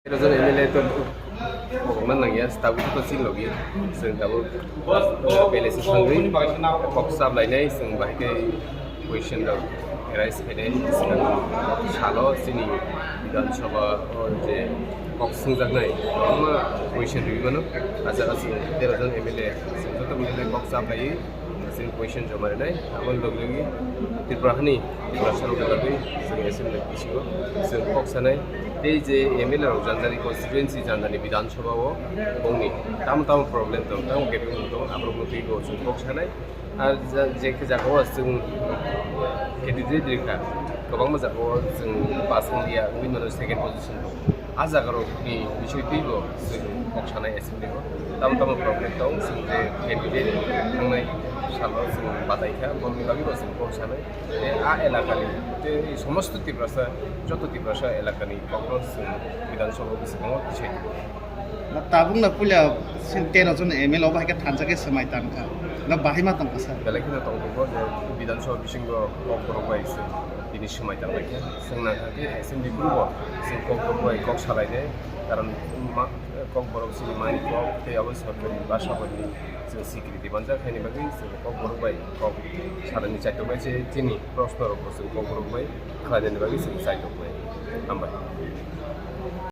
Rozon MLA to man nang ya stabu to sin logi sing dabu pele se sangri kok sab lai nai sing bai ke question da rise hele sing shalo sini bidan sabha je kok sing jak nai ma question ri bano acha acha rozon MLA sing to mile kok sab lai sing question jomar nai amon logli tirprahani tirprasaro lagi sing assembly kisigo sing kok sanai এই যে MLA রোজানদারি constituency জানদানি বিধানসভাও বংনি তাম problem दं ताम गेबें दं आब्रुमति गो जों बक सानाय आरो जेखि जागाव जों केदिदे दिखा गोबां मोजाङाव जों पास इंडिया उइनर सेकेन्ड पजिशन दं आ जागारनि बिसय फैगौ जों बक सानाय एसेम्बलियाव ताम प्रब्लेम दं जों जे केदिदे थांनाय सालाव जों बादायखा बंनि बागैबो जों बक सानाय आ एलाकानि समस्त टिप्रासा যত টিপ্রাসা এলাকানি কখনো বিধানসভা বিসিঙাव बिसय tabungna pulia sintenajon MLA bahike thanjake Swmai tangka na bahima tangka sa belakina tongko je বিধানসভা bisingo kokkorok ise ini Swmai tangka singna thake assembly group sing kokkorok kok salaide karon kok borok Swmai kok te abo সরকারি বাসাবাড়ি যে স্বীকৃতি বাঞ্জা খাইনি বাকি kokkorok kok sarani chaito bai je tini প্রশ্ন রকম kokkorok bai খাইনি বাকি চাইতো bai আমবাই